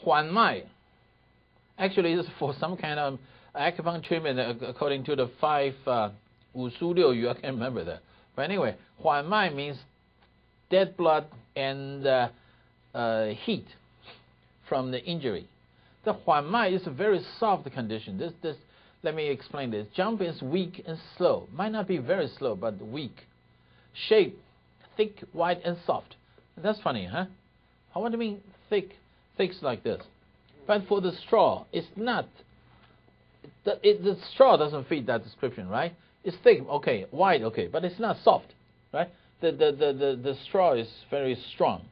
HuanMai actually is for some kind of acupuncture treatment according to the 5 武术六语, I can't remember that. But anyway, HuanMai means dead blood and heat from the injury. The HuanMai is a very soft condition. Let me explain this. Jump is weak and slow. Might not be very slow, but weak. Shape, thick, wide, and soft. That's funny, huh? What do you mean thick? Thick's like this. But for the straw, it's not. The straw doesn't fit that description, right? It's thick, okay, wide, okay, but it's not soft, right? The straw is very strong.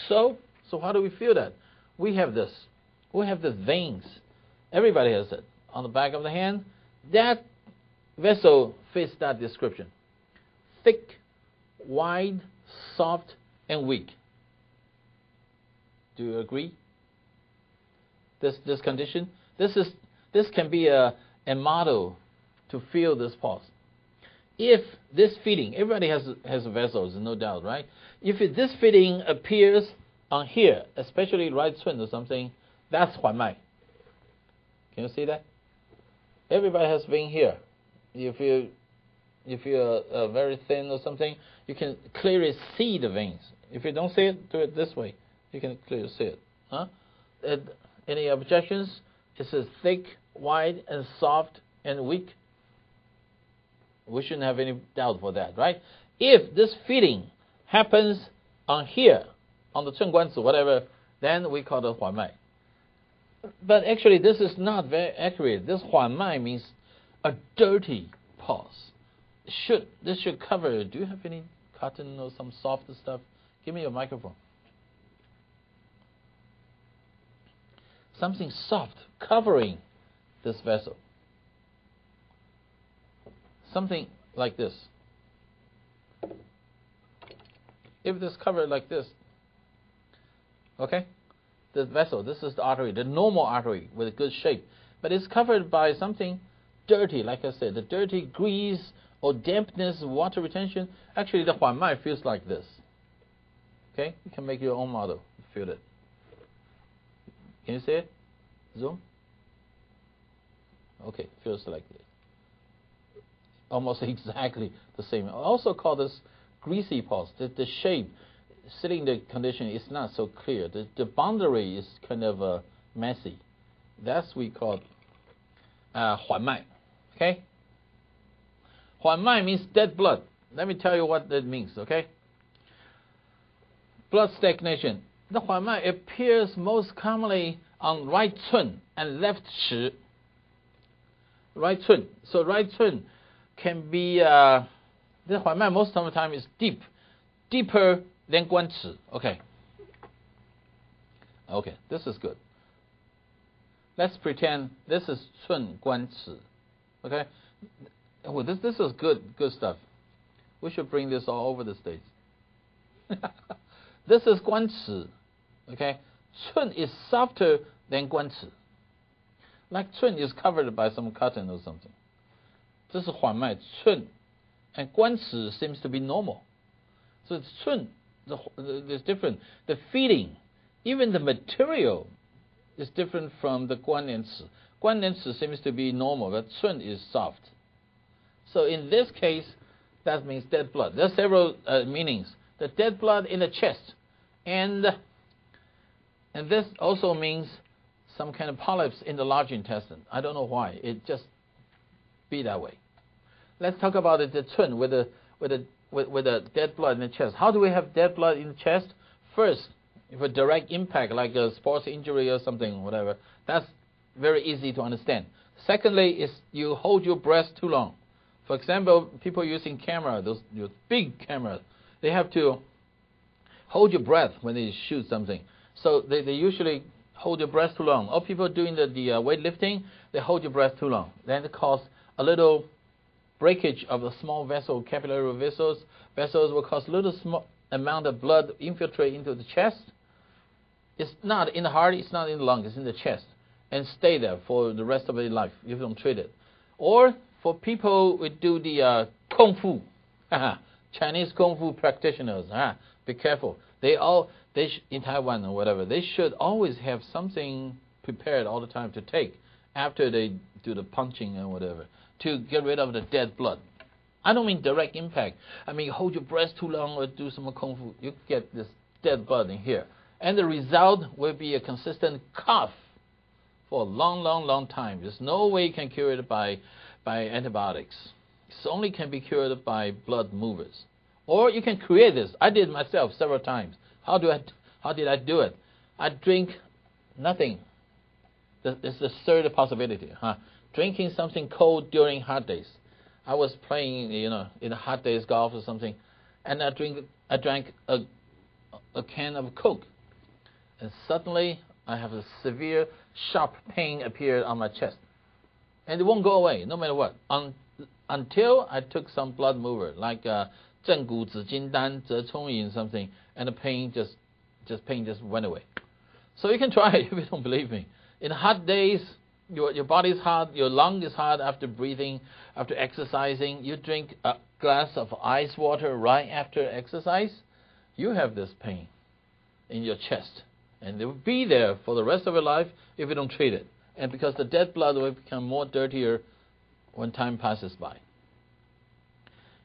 So how do we feel that? We have this. We have the veins. Everybody has it. On the back of the hand, that vessel fits that description. Thick, wide, soft, and weak. Do you agree? This condition? This can be a model to feel this pulse. If this fitting, everybody has vessels, no doubt, right? If this fitting appears on here, especially right twin or something, that's HuanMai. Can you see that? Everybody has vein here. If you're very thin or something, you can clearly see the veins. If you don't see it, do it this way. You can clearly see it. Huh? Any objections? It says thick, wide, and soft, and weak. We shouldn't have any doubt for that, right? If this fitting happens on here, on the 寸关子, whatever, then we call it HuanMai. But actually, this is not very accurate. This HuanMai means a dirty pulse. This should cover. Do you have any cotton or some soft stuff? Give me your microphone. Something soft covering this vessel. Something like this. If this covered like this, okay? The vessel, this is the artery, the normal artery with a good shape. But it's covered by something dirty, like I said, the dirty grease or dampness, water retention. Actually, the HuanMai feels like this. Okay? You can make your own model. Feel it. Can you see it? Zoom? Okay, feels like this. Almost exactly the same. I also call this greasy pulse. The shape, sitting the condition is not so clear. The boundary is kind of messy. That's we call HuanMai. Okay? HuanMai means dead blood. Let me tell you what that means, okay? Blood stagnation. The HuanMai appears most commonly on right cun and left shi. Right cun. So right cun can be, the HuanMai most of the time is deeper than 关尺. Okay. Okay, this is good. Let's pretend this is 寸关尺. Okay? Well, this is good stuff. We should bring this all over the States. This is 关尺. Okay? 寸 is softer than 关尺. Like 寸 is covered by some cotton or something. This is HuanMai, 寸. And 关尺 seems to be normal. So it's 寸. It's different. The feeling, even the material, is different from the 关连尺. 关连尺 seems to be normal, but 寸 is soft. So in this case, that means dead blood. There are several meanings. The dead blood in the chest, and this also means some kind of polyps in the large intestine. I don't know why. It just be that way. Let's talk about the 寸 with the dead blood in the chest. How do we have dead blood in the chest? First, if a direct impact like a sports injury or something, whatever, that's very easy to understand. Secondly, is you hold your breath too long. For example, people using camera, those big cameras, they have to hold your breath when they shoot something. So they usually hold your breath too long. Or people doing the weightlifting, they hold your breath too long. Then it causes a little breakage of the small vessel, capillary vessels. Vessels will cause a little small amount of blood infiltrate into the chest. It's not in the heart, it's not in the lung, it's in the chest. And stay there for the rest of their life if you don't treat it. Or for people who do the Kung Fu, Chinese Kung Fu practitioners, be careful. In Taiwan or whatever, they should always have something prepared all the time to take after they do the punching and whatever to get rid of the dead blood. I don't mean direct impact. I mean, you hold your breath too long or do some kung fu, you get this dead blood in here. And the result will be a consistent cough for a long, long, long time. There's no way you can cure it by antibiotics. It only can be cured by blood movers. Or you can create this. I did it myself several times. How did I do it? I drink nothing. This is the third possibility. Drinking something cold during hot days. I was playing, in hot days golf or something, and I drank a can of Coke, and suddenly I have a severe, sharp pain appeared on my chest, and it won't go away, no matter what, until I took some blood mover, like 正骨紫金丹折冲饮 something, and the pain just went away. So you can try it if you don't believe me. In hot days, your body is hot, your lung is hot after breathing, after exercising. You drink a glass of ice water right after exercise, you have this pain in your chest. And it will be there for the rest of your life if you don't treat it. And because the dead blood will become more dirtier when time passes by.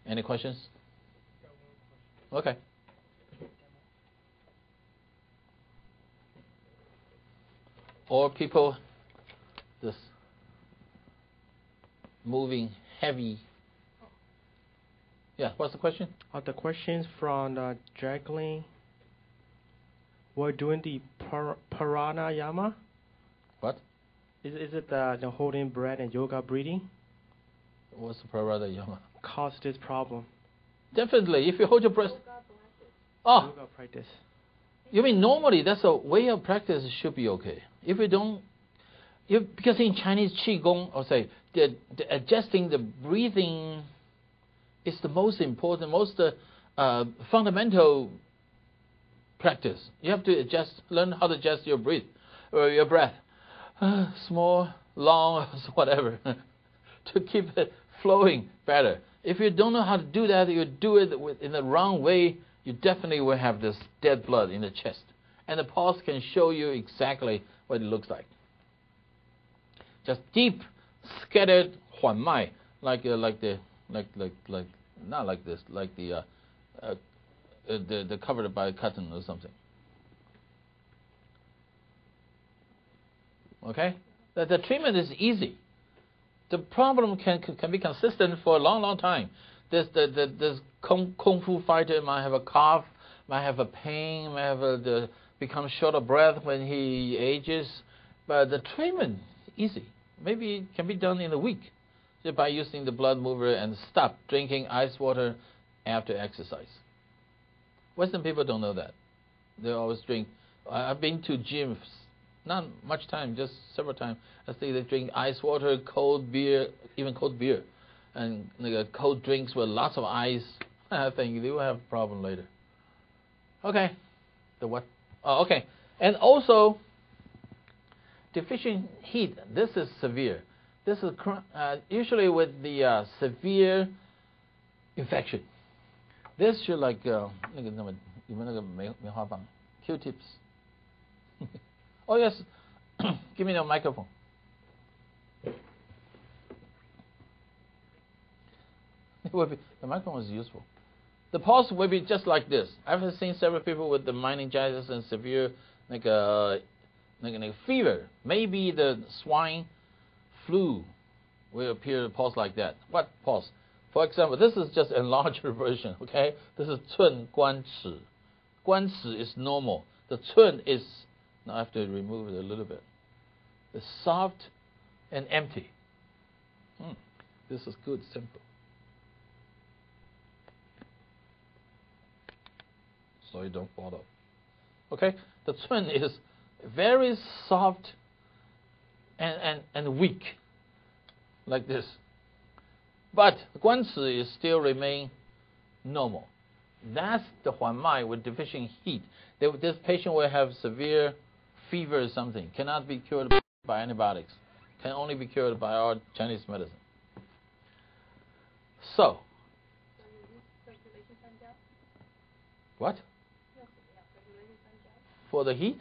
Any questions? Okay. Or people just moving heavy. Yeah, what's the question? The questions from Jacqueline. We're doing the pranayama. What? Is it the holding breath and yoga breathing? What's the pranayama? Cause this problem. Definitely, if you hold your breath. Yoga practice. You mean normally that's a way of practice should be okay. If you don't, because in Chinese Qigong, or say, the adjusting the breathing is the most important, most fundamental practice. You have to learn how to adjust your breath, or your breath, small, long, whatever, to keep it flowing better. If you don't know how to do that, you do it in the wrong way, you definitely will have this dead blood in the chest. And the pulse can show you exactly what it looks like. Just deep, scattered HuanMai, not like this, like the covered by cotton or something. Okay, the treatment is easy. The problem can be consistent for a long, long time. This kung fu fighter might have a cough, might have a pain, might have become short of breath when he ages, but the treatment is easy. Maybe it can be done in a week just by using the blood mover and stop drinking ice water after exercise. Western people don't know that. They always drink. I've been to gyms, not much time, just several times. I see they drink ice water, cold beer, even cold beer, and cold drinks with lots of ice. I think they will have a problem later. Okay. The what? Oh, okay. And also, deficient heat. This is severe. This is usually with the severe infection. This should like Q-tips. Oh yes, give me the microphone. The microphone is useful. The pulse will be just like this. I've seen several people with the meningitis and severe like fever. Maybe the swine flu will appear to pulse like that. What pulse? For example, this is just a larger version. Okay, this is 寸关尺. 关尺 is normal. The 寸 is, now I have to remove it a little bit. It's soft and empty. This is good, simple. So you don't fall off. Okay, the 寸 is very soft and weak, like this. But 关尺 is still remain normal. That's the HuanMai with deficient heat. This patient will have severe fever or something. Cannot be cured by antibiotics. Can only be cured by our Chinese medicine. So, what? for the heat?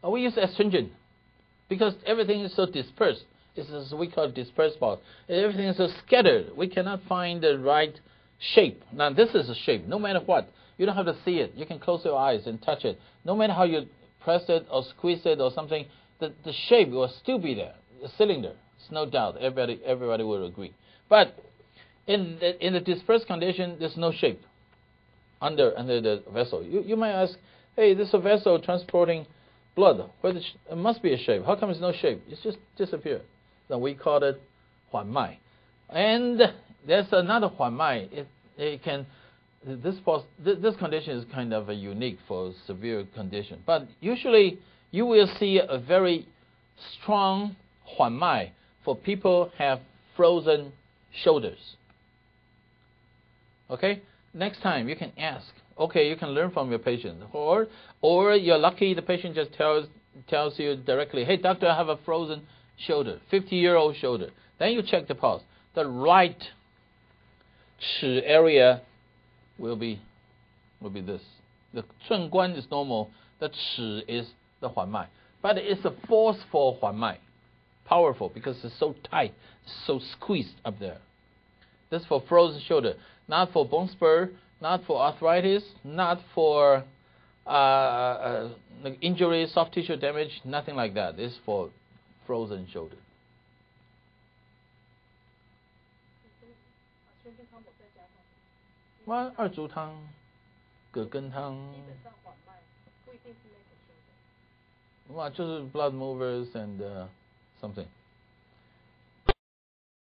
We use astringent because everything is so dispersed. It's as we call dispersed part. Everything is so scattered. We cannot find the right shape. Now this is a shape. No matter what, you don't have to see it. You can close your eyes and touch it. No matter how you press it or squeeze it or something, the shape will still be there. A cylinder. It's no doubt. Everybody will agree. But in the dispersed condition, there's no shape under the vessel. You might ask, hey, this is a vessel transporting blood. But it must be a shape. How come there's no shape? It's just disappeared. Then we call it HuanMai. And there's another HuanMai. This condition is kind of unique for severe condition. But usually you will see a very strong HuanMai for people have frozen shoulders. Okay? Next time you can ask. Okay, you can learn from your patient. Or you're lucky the patient just tells you directly, hey doctor, I have a frozen shoulder, 50-year-old shoulder. Then you check the pulse. The right chi area will be this. The 寸关 is normal. The chi is the HuanMai. But it's a forceful HuanMai. Powerful because it's so tight, so squeezed up there. This is for frozen shoulder. Not for bone spur, not for arthritis, not for injury, soft tissue damage, nothing like that. It's for frozen shoulder. Well, 二竹汤、葛根汤，哇，就是 blood movers and something.